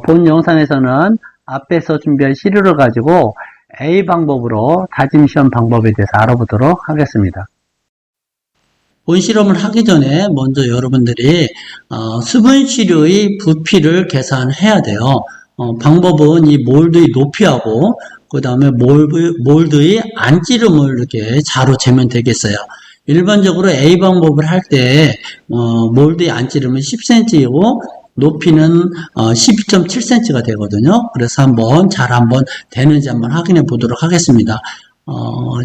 본 영상에서는 앞에서 준비한 시료를 가지고 A 방법으로 다짐 시험 방법에 대해서 알아보도록 하겠습니다. 본 실험을 하기 전에 먼저 여러분들이 수분 시료의 부피를 계산해야 돼요. 방법은 이 몰드의 높이하고 그 다음에 몰드의 안찌름을 이렇게 자로 재면 되겠어요. 일반적으로 A 방법을 할 때 몰드의 안찌름은 10cm이고 높이는 12.7cm가 되거든요. 그래서 한번 되는지 한번 확인해 보도록 하겠습니다.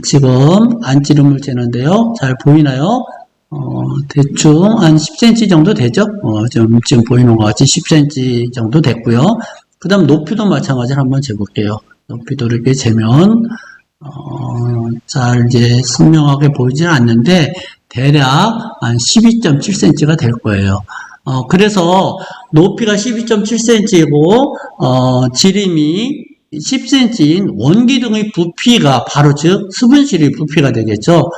지금 안찌름을 재는데요. 잘 보이나요? 대충 한 10cm 정도 되죠? 지금 보이는 것 같이 10cm 정도 됐고요. 그 다음 높이도 마찬가지로 한번 재볼게요. 높이도 이렇게 재면, 잘 이제 선명하게 보이지는 않는데, 대략 한 12.7cm가 될 거예요. 그래서 높이가 12.7cm이고, 지름이 10cm인 원기둥의 부피가 바로 즉 수분실의 부피가 되겠죠.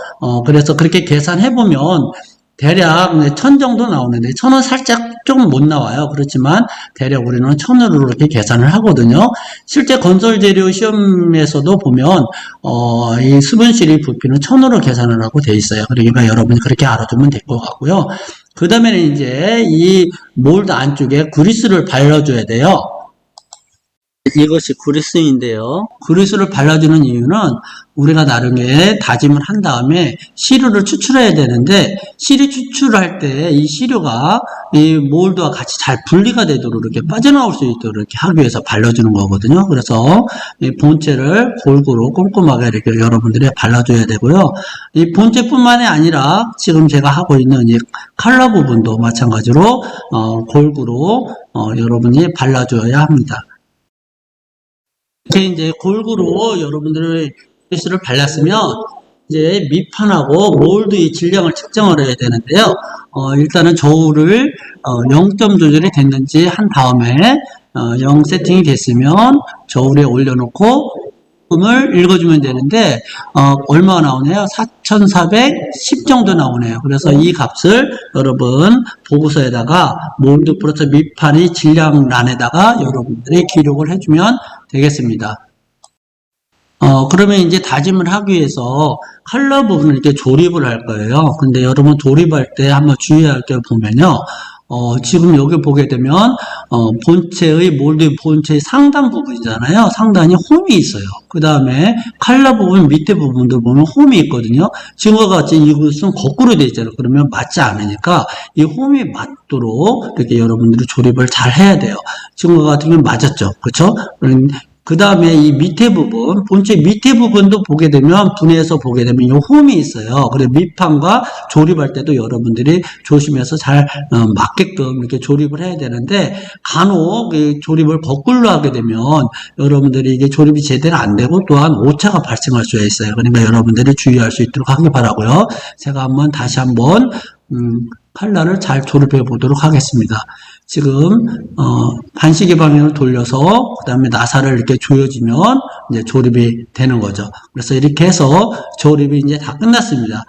그래서 그렇게 계산해보면 대략 1000 정도 나오는데 1000은 살짝 조금 못 나와요. 그렇지만 대략 우리는 1000으로 이렇게 계산을 하거든요. 실제 건설재료 시험에서도 보면 이 수분실의 부피는 1000으로 계산을 하고 돼 있어요. 그러니까 여러분이 그렇게 알아두면 될 것 같고요. 그 다음에는 이제 이 몰드 안쪽에 그리스를 발라줘야 돼요. 이것이 그리스인데요. 그리스를 발라주는 이유는 우리가 나름의 다짐을 한 다음에 시료를 추출해야 되는데 시료 추출할 때 이 시료가 이 몰드와 같이 잘 분리가 되도록 이렇게 빠져나올 수 있도록 이렇게 하기 위해서 발라주는 거거든요. 그래서 이 본체를 골고루 꼼꼼하게 이렇게 여러분들이 발라줘야 되고요. 이 본체뿐만이 아니라 지금 제가 하고 있는 이 컬러 부분도 마찬가지로 골고루 여러분이 발라줘야 합니다. 이렇게 이제 골고루 여러분들의 그리스를 발랐으면 이제 밑판하고 몰드의 질량을 측정을 해야 되는데요. 일단은 저울을 0점 조절이 됐는지 한 다음에 0 세팅이 됐으면 저울에 올려놓고 음을 읽어주면 되는데 얼마 나오네요? 4410 정도 나오네요. 그래서 이 값을 여러분 보고서에다가 몰드 플러스 밑판의 질량란에다가 여러분들이 기록을 해주면 되겠습니다. 그러면 이제 다짐을 하기 위해서 컬러 부분을 이렇게 조립을 할 거예요. 근데 여러분 조립할 때 한번 주의할 게 보면요. 지금 여기 보게 되면, 몰드 본체의 상단 부분이잖아요. 상단이 홈이 있어요. 그 다음에 컬러 부분 밑에 부분도 보면 홈이 있거든요. 지금과 같이 이것은 거꾸로 되어 있잖아요. 그러면 맞지 않으니까 이 홈이 맞도록 이렇게 여러분들이 조립을 잘 해야 돼요. 지금과 같은 경우는 맞았죠. 그렇죠? 그 다음에 이 밑에 부분, 본체 밑에 부분도 보게 되면, 분해해서 보게 되면 이 홈이 있어요. 그래서 밑판과 조립할 때도 여러분들이 조심해서 잘 맞게끔 이렇게 조립을 해야 되는데, 간혹 조립을 거꾸로 하게 되면 여러분들이 이게 조립이 제대로 안 되고 또한 오차가 발생할 수가 있어요. 그러니까 여러분들이 주의할 수 있도록 하기 바라고요. 제가 다시 한번 컬러를 잘 조립해 보도록 하겠습니다. 지금 반시계 방향을 돌려서 그 다음에 나사를 이렇게 조여주면 이제 조립이 되는 거죠. 그래서 이렇게 해서 조립이 이제 다 끝났습니다.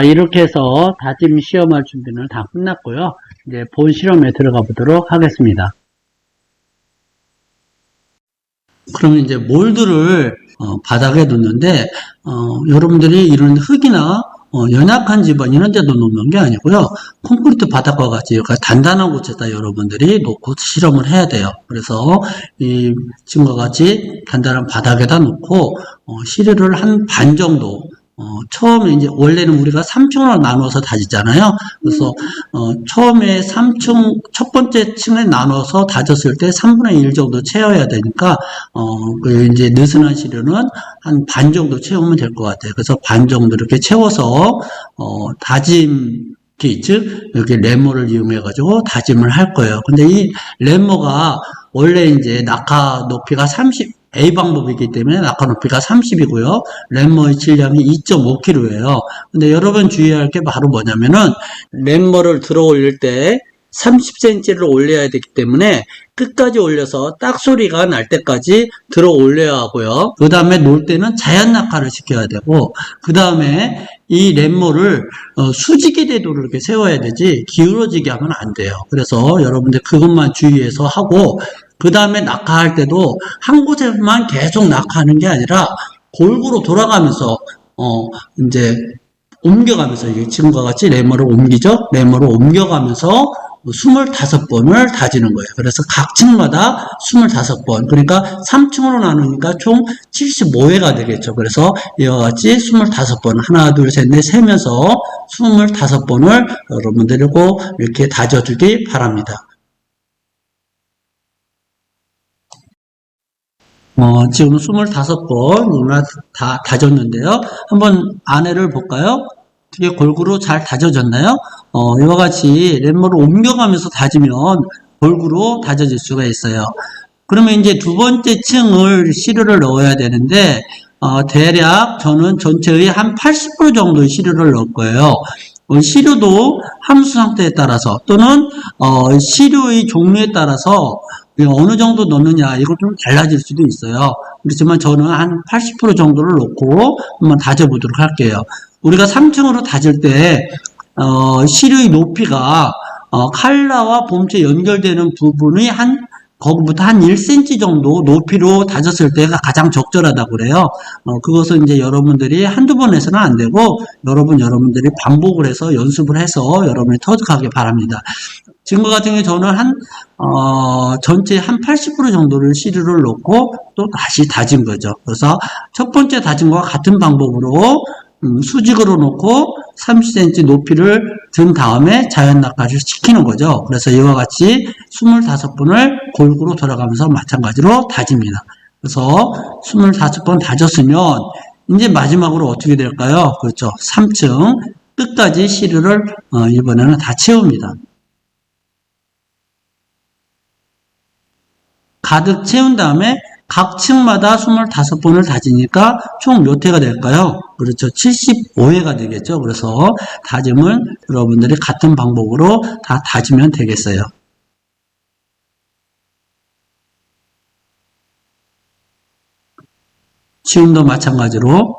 이렇게 해서 다짐 시험할 준비는 다 끝났고요. 이제 본 실험에 들어가 보도록 하겠습니다. 그러면 이제 몰드를 바닥에 놓는데 여러분들이 이런 흙이나 연약한 집안 이런 데도 놓는 게 아니고요. 콘크리트 바닥과 같이 단단한 곳에다 여러분들이 놓고 실험을 해야 돼요. 그래서 이 지금과 같이 단단한 바닥에다 놓고 시료를 한 반 정도 처음에 이제 원래는 우리가 3층으로 나눠서 다지잖아요. 그래서 처음에 3층 첫 번째 층에 나눠서 다졌을 때 3분의 1 정도 채워야 되니까 이제 느슨한 시료는 한 반 정도 채우면 될 것 같아요. 그래서 반 정도 이렇게 채워서 다짐기 즉 여기 램머를 이용해 가지고 다짐을 할 거예요. 근데 이 램머가 원래 이제 낙하 높이가 A 방법이기 때문에 낙하 높이가 30이고요. 램머의 질량이 2.5kg예요. 근데 여러분 주의할 게 바로 뭐냐면은 램머를 들어 올릴 때 30cm를 올려야 되기 때문에 끝까지 올려서 딱 소리가 날 때까지 들어 올려야 하고요. 그 다음에 놓을 때는 자연 낙하를 시켜야 되고 그 다음에 이 랩모를 수직의 궤도로 이렇게 세워야 되지 기울어지게 하면 안 돼요. 그래서 여러분들 그것만 주의해서 하고, 그 다음에 낙하할 때도 한 곳에만 계속 낙하하는 게 아니라 골고루 돌아가면서 이제 옮겨가면서, 이게 지금과 같이 레머를 옮기죠. 레머를 옮겨가면서 25번을 다지는 거예요. 그래서 각 층마다 25번. 그러니까 3층으로 나누니까 총 75회가 되겠죠. 그래서 이와 같이 25번. 하나, 둘, 셋, 넷 세면서 25번을 여러분들이 꼭 이렇게 다져주기 바랍니다. 지금 25번 다 다졌는데요. 한번 안에를 볼까요? 어떻게 골고루 잘 다져졌나요? 이와 같이 랩모를 옮겨가면서 다지면 골고루 다져질 수가 있어요. 그러면 이제 두 번째 층을 시료를 넣어야 되는데, 대략 저는 전체의 한 80% 정도의 시료를 넣을 거예요. 시료도 함수 상태에 따라서 또는 시료의 종류에 따라서 어느 정도 넣느냐, 이거 좀 달라질 수도 있어요. 그렇지만 저는 한 80% 정도를 넣고 한번 다져보도록 할게요. 우리가 3층으로 다질 때 실의 높이가 칼라와 봄체 연결되는 부분이 거기부터 한 1cm 정도 높이로 다졌을 때가 가장 적절하다고 그래요. 그것은 이제 여러분들이 한두 번 해서는 안 되고, 여러분들이 반복을 해서 연습을 해서 여러분이 터득하길 바랍니다. 지금과 같은 경우에 저는 전체 한 80% 정도를 시료를 넣고 또 다시 다진 거죠. 그래서 첫 번째 다진 것과 같은 방법으로 수직으로 놓고 30cm 높이를 든 다음에 자연 낙하를 시키는 거죠. 그래서 이와 같이 25번을 골고루 돌아가면서 마찬가지로 다집니다. 그래서 25번 다졌으면 이제 마지막으로 어떻게 될까요? 그렇죠. 3층 끝까지 시료를 이번에는 다 채웁니다. 가득 채운 다음에 각 층마다 25번을 다지니까 총 몇 회가 될까요? 그렇죠. 75회가 되겠죠. 그래서 다짐을 여러분들이 같은 방법으로 다 다지면 되겠어요. 지금도 마찬가지로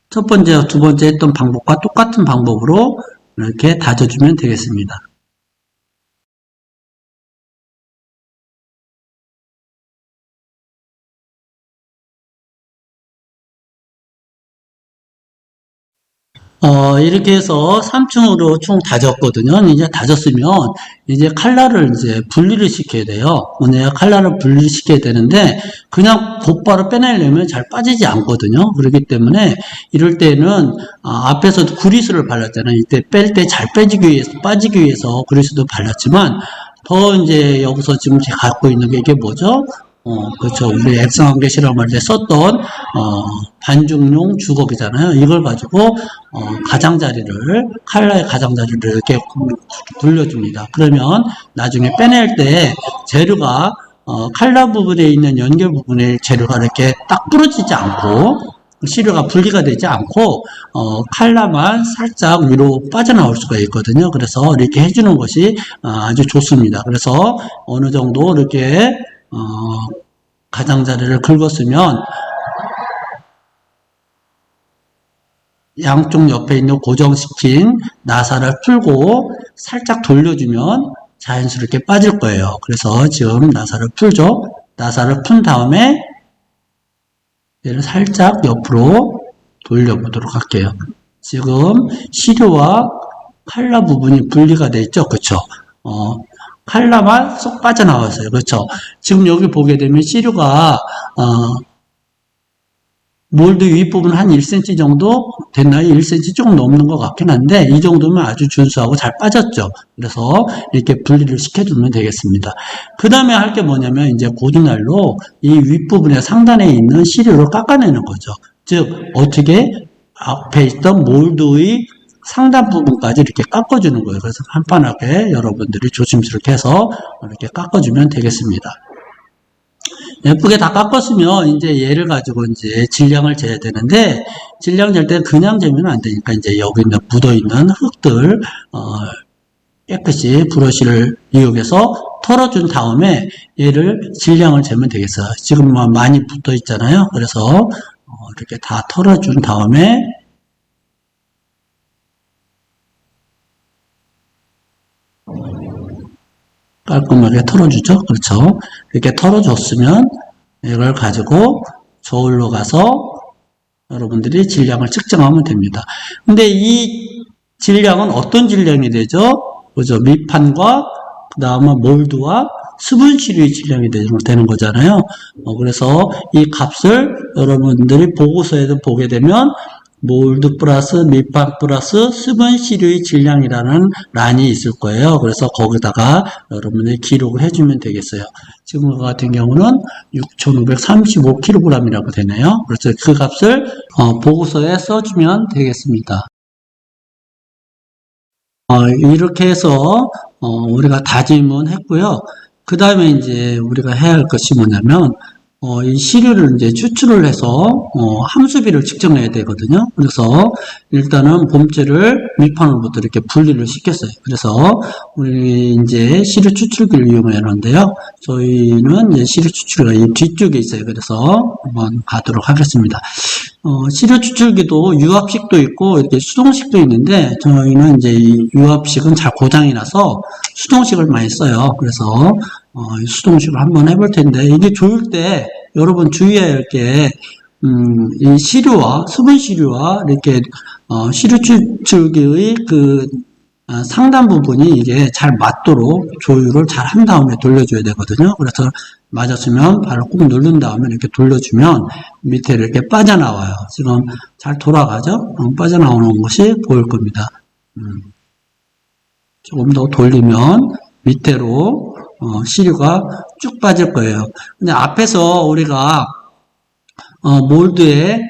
첫 번째, 두 번째 했던 방법과 똑같은 방법으로 이렇게 다져주면 되겠습니다. 이렇게 해서 3층으로 총 다졌거든요. 이제 다졌으면, 이제 칼라를 이제 분리를 시켜야 돼요. 만약에 칼라를 분리시켜야 되는데, 그냥 곧바로 빼내려면 잘 빠지지 않거든요. 그렇기 때문에, 이럴 때는, 앞에서 그리스를 발랐잖아요. 이때 뺄 때 잘 빠지기 위해서 그리스도 발랐지만, 더 이제 여기서 지금 제가 갖고 있는 게 이게 뭐죠? 그렇죠. 우리 액상관계 실험할 때 썼던, 반중용 주걱이잖아요. 이걸 가지고, 칼라의 가장자리를 이렇게 돌려줍니다. 그러면 나중에 빼낼 때 재료가, 칼라 부분에 있는 연결 부분에 재료가 이렇게 딱 부러지지 않고, 시료가 분리가 되지 않고, 칼라만 살짝 위로 빠져나올 수가 있거든요. 그래서 이렇게 해주는 것이 아주 좋습니다. 그래서 어느 정도 이렇게, 가장자리를 긁었으면 양쪽 옆에 있는 고정시킨 나사를 풀고 살짝 돌려주면 자연스럽게 빠질 거예요. 그래서 지금 나사를 풀죠. 나사를 푼 다음에 얘를 살짝 옆으로 돌려보도록 할게요. 지금 시료와 칼라 부분이 분리가 되어 있죠. 그쵸? 칼라만 쏙 빠져나왔어요. 그렇죠? 지금 여기 보게 되면 시료가 몰드 윗부분 한 1cm 정도 됐나요? 1cm 조금 넘는 것 같긴 한데 이 정도면 아주 준수하고 잘 빠졌죠. 그래서 이렇게 분리를 시켜주면 되겠습니다. 그 다음에 할 게 뭐냐면 이제 고리날로 이 윗부분에 상단에 있는 시료를 깎아내는 거죠. 즉 어떻게 앞에 있던 몰드의 상단 부분까지 이렇게 깎아주는 거예요. 그래서 한판하게 여러분들이 조심스럽게 해서 이렇게 깎아주면 되겠습니다. 예쁘게 다 깎았으면 이제 얘를 가지고 이제 질량을 재야 되는데 질량 잴 때 그냥 재면 안 되니까 이제 여기 있는 묻어 있는 흙들 깨끗이 브러쉬를 이용해서 털어준 다음에 얘를 질량을 재면 되겠어요. 지금 많이 붙어 있잖아요. 그래서 이렇게 다 털어준 다음에 깔끔하게 털어주죠. 그렇죠. 이렇게 털어줬으면 이걸 가지고 저울로 가서 여러분들이 질량을 측정하면 됩니다. 근데 이 질량은 어떤 질량이 되죠? 그죠? 밑판과 그 다음에 몰드와 수분 시료의 질량이 되는 거잖아요. 그래서 이 값을 여러분들이 보고서에도 보게 되면 몰드 플러스 밑판 플러스 수분 시료의 질량이라는 란이 있을 거예요. 그래서 거기다가 여러분들이 기록을 해주면 되겠어요. 지금 그 같은 경우는 6,535kg이라고 되네요. 그래서 그 값을 보고서에 써주면 되겠습니다. 이렇게 해서 우리가 다짐은 했고요. 그 다음에 이제 우리가 해야 할 것이 뭐냐면 이 시료를 이제 추출을 해서 함수비를 측정해야 되거든요. 그래서 일단은 봄체를 밑판으로부터 이렇게 분리를 시켰어요. 그래서 우리 이제 시료 추출기를 이용하는데요. 저희는 이제 시료 추출기가 이 뒤쪽에 있어요. 그래서 한번 가도록 하겠습니다. 시료 추출기도 유압식도 있고 이렇게 수동식도 있는데 저희는 이제 이 유압식은 잘 고장이 나서 수동식을 많이 써요. 그래서 수동식을 한번 해볼 텐데 이게 조일 때 여러분 주의해야 할 게 이 시료와 수분 시료와 이렇게 시료 추출기의 그 상단 부분이 이게 잘 맞도록 조율을 잘 한 다음에 돌려줘야 되거든요. 그래서 맞았으면 발로 꾹 누른 다음에 이렇게 돌려주면 밑에 이렇게 빠져나와요. 지금 잘 돌아가죠? 빠져나오는 것이 보일 겁니다. 조금 더 돌리면 밑으로 시료가 쭉 빠질 거예요. 근데 앞에서 우리가 몰드에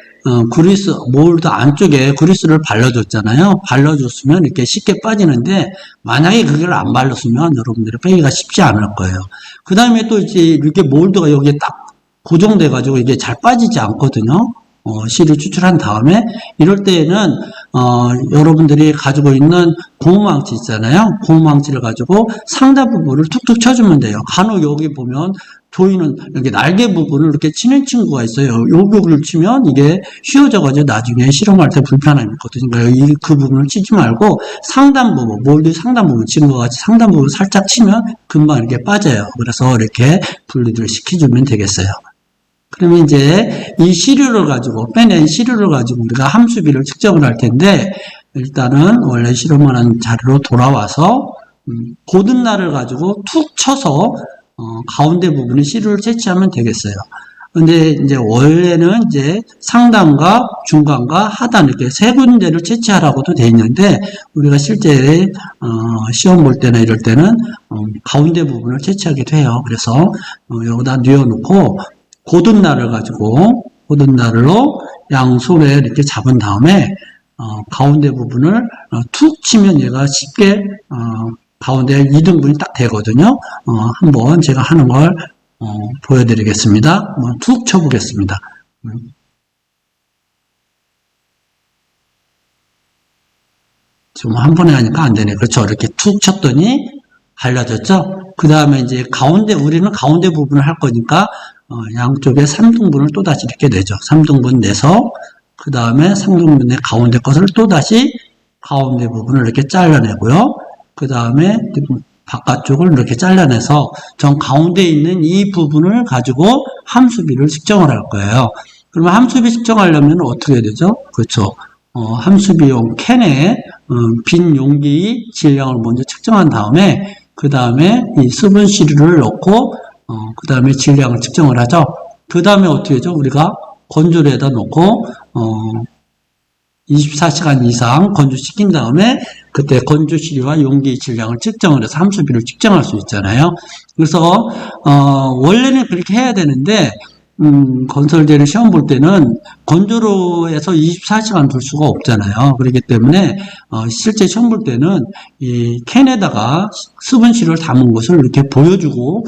몰드 안쪽에 그리스를 발라줬잖아요. 발라줬으면 이렇게 쉽게 빠지는데, 만약에 그걸 안 발랐으면 여러분들이 빼기가 쉽지 않을 거예요. 그 다음에 또 이제 이렇게 몰드가 여기에 딱 고정돼가지고 이게 잘 빠지지 않거든요. 실을 추출한 다음에, 이럴 때에는, 여러분들이 가지고 있는 고무망치 있잖아요. 고무망치를 가지고 상단 부분을 툭툭 쳐주면 돼요. 간혹 여기 보면, 조이는 이렇게 날개 부분을 이렇게 치는 친구가 있어요. 요 부분을 치면 이게 휘어져가지고 나중에 실험할 때 불편함이 있거든요. 그러니까 그 부분을 치지 말고 상단 부분, 몰드 상단 부분 치는 것 같이 상단 부분 살짝 치면 금방 이렇게 빠져요. 그래서 이렇게 분리를 시켜주면 되겠어요. 그러면 이제 이 시료를 가지고, 빼낸 시료를 가지고 우리가 함수비를 측정을 할 텐데, 일단은 원래 실험하는 자료로 돌아와서, 고등날을 가지고 툭 쳐서, 가운데 부분에 시료를 채취하면 되겠어요. 근데 이제 원래는 이제 상단과 중간과 하단 이렇게 세 군데를 채취하라고도 돼 있는데, 우리가 실제, 시험 볼 때나 이럴 때는, 가운데 부분을 채취하기도 해요. 그래서, 여기다 뉘어놓고, 고든날을 가지고 고든날로 양손에 이렇게 잡은 다음에 가운데 부분을 툭 치면 얘가 쉽게 가운데 2등분이 딱 되거든요. 한번 제가 하는 걸 보여드리겠습니다. 툭 쳐보겠습니다. 지금 한 번에 하니까 안 되네. 그렇죠. 이렇게 툭 쳤더니 갈라졌죠. 그 다음에 이제 우리는 가운데 부분을 할 거니까 양쪽에 3등분을 또다시 이렇게 내죠. 3등분 내서 그 다음에 3등분의 가운데 것을 또다시 가운데 부분을 이렇게 잘라내고요. 그 다음에 바깥쪽을 이렇게 잘라내서 전 가운데 있는 이 부분을 가지고 함수비를 측정을 할 거예요. 그러면 함수비 측정하려면 어떻게 해야 되죠? 그렇죠. 함수비용 캔에 빈 용기 질량을 먼저 측정한 다음에 그 다음에 이 수분 시료를 넣고 그 다음에 질량을 측정을 하죠. 그 다음에 어떻게 하죠? 우리가 건조기에다 놓고 24시간 이상 건조시킨 다음에 그때 건조시료와 용기 질량을 측정을 해서 함수비를 측정할 수 있잖아요. 그래서 원래는 그렇게 해야 되는데 건설제를 시험 볼 때는 건조로에서 24시간 둘 수가 없잖아요. 그렇기 때문에 실제 시험 볼 때는 이 캔에다가 수분 시료를 담은 것을 이렇게 보여주고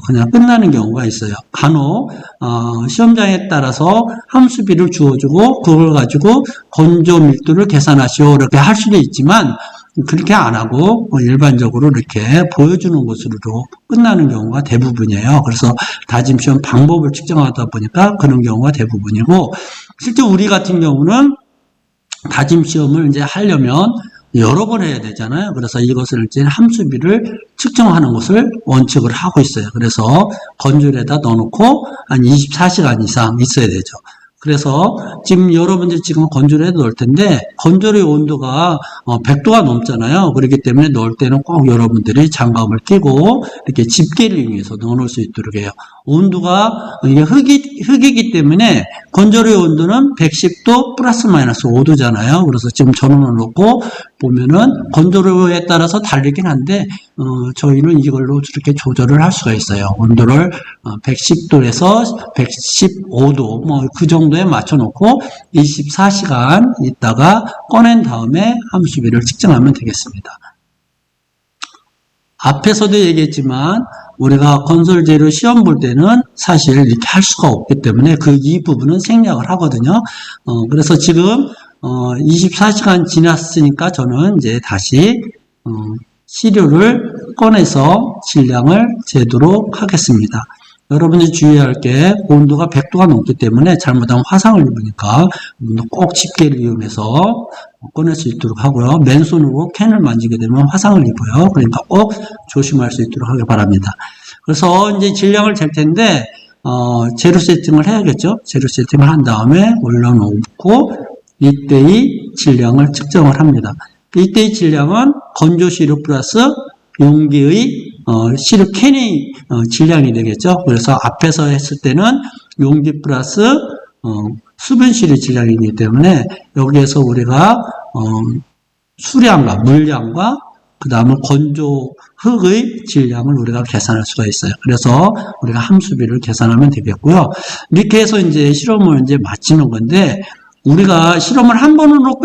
그냥 끝나는 경우가 있어요. 간혹 시험장에 따라서 함수비를 주어주고 그걸 가지고 건조 밀도를 계산하시오 이렇게 할 수도 있지만 그렇게 안 하고 일반적으로 이렇게 보여주는 것으로 끝나는 경우가 대부분이에요. 그래서 다짐시험 방법을 측정하다 보니까 그런 경우가 대부분이고, 실제 우리 같은 경우는 다짐시험을 이제 하려면 여러 번 해야 되잖아요. 그래서 이것을 이제 함수비를 측정하는 것을 원칙을 하고 있어요. 그래서 건조기에다 넣어놓고 한 24시간 이상 있어야 되죠. 그래서 지금 여러분들 지금 건조를 해도 넣을 텐데 건조의 온도가 100도가 넘잖아요. 그렇기 때문에 넣을 때는 꼭 여러분들이 장갑을 끼고 이렇게 집게를 이용해서 넣어놓을 수 있도록 해요. 온도가 이게 흙이기 때문에 건조의 온도는 110도 플러스 마이너스 5도잖아요. 그래서 지금 전원을 놓고 보면은 건조로에 따라서 다르긴 한데 저희는 이걸로 이렇게 조절을 할 수가 있어요. 온도를 110도에서 115도 뭐 그 정도에 맞춰 놓고 24시간 있다가 꺼낸 다음에 함수비를 측정하면 되겠습니다. 앞에서도 얘기했지만 우리가 건설 재료 시험 볼 때는 사실 이렇게 할 수가 없기 때문에 이 부분은 생략을 하거든요. 그래서 지금 24시간 지났으니까 저는 이제 다시 시료를 꺼내서 질량을 재도록 하겠습니다. 여러분이 주의해야 할 게 온도가 100도가 넘기 때문에 잘못하면 화상을 입으니까 꼭 집게를 이용해서 꺼낼 수 있도록 하고요. 맨손으로 캔을 만지게 되면 화상을 입어요. 그러니까 꼭 조심할 수 있도록 하길 바랍니다. 그래서 이제 질량을 잴 텐데 재료 세팅을 해야겠죠. 재료 세팅을 한 다음에 올려놓고 이때의 질량을 측정을 합니다. 이때의 질량은 건조 시료 플러스 용기의 시료 캔의 질량이 되겠죠. 그래서 앞에서 했을 때는 용기 플러스 수분 시료 질량이기 때문에 여기에서 우리가 수량과 물량과 그 다음에 건조 흙의 질량을 우리가 계산할 수가 있어요. 그래서 우리가 함수비를 계산하면 되겠고요. 이렇게 해서 이제 실험을 이제 마치는 건데 우리가 실험을 한 번으로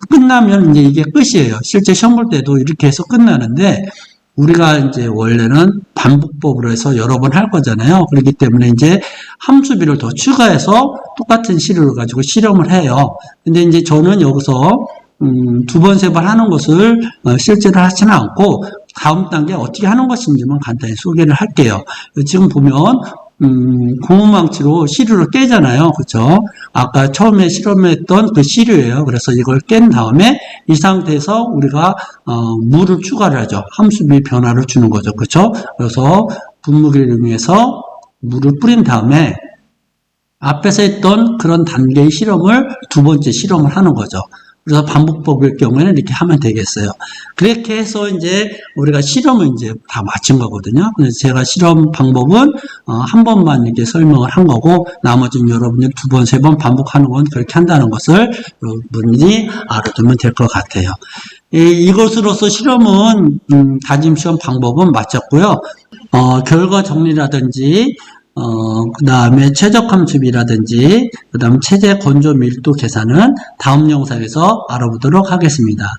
끝나면 이제 이게 끝이에요. 실제 시험 볼 때도 이렇게 해서 끝나는데 우리가 이제 원래는 반복법으로 해서 여러 번 할 거잖아요. 그렇기 때문에 이제 함수비를 더 추가해서 똑같은 시료를 가지고 실험을 해요. 근데 이제 저는 여기서 두 번, 세 번 하는 것을 실제로 하지는 않고 다음 단계 어떻게 하는 것인지만 간단히 소개를 할게요. 지금 보면 고무망치로 시료를 깨잖아요. 그렇죠? 아까 처음에 실험했던 그 시료예요. 그래서 이걸 깬 다음에 이 상태에서 우리가 물을 추가를 하죠. 함수비 변화를 주는 거죠. 그렇죠? 그래서 분무기를 이용해서 물을 뿌린 다음에 앞에서 했던 그런 단계의 실험을 두 번째 실험을 하는 거죠. 그래서 반복법일 경우에는 이렇게 하면 되겠어요. 그렇게 해서 이제 우리가 실험을 이제 다 마친 거거든요. 그래서 제가 실험 방법은 한 번만 이렇게 설명을 한 거고 나머지는 여러분이 두 번, 세 번 반복하는 건 그렇게 한다는 것을 여러분이 알아두면 될 것 같아요. 이것으로서 실험은 다짐 시험 방법은 마쳤고요. 결과 정리라든지 그 다음에 최적함수비라든지 그 다음 체제 건조 밀도 계산은 다음 영상에서 알아보도록 하겠습니다.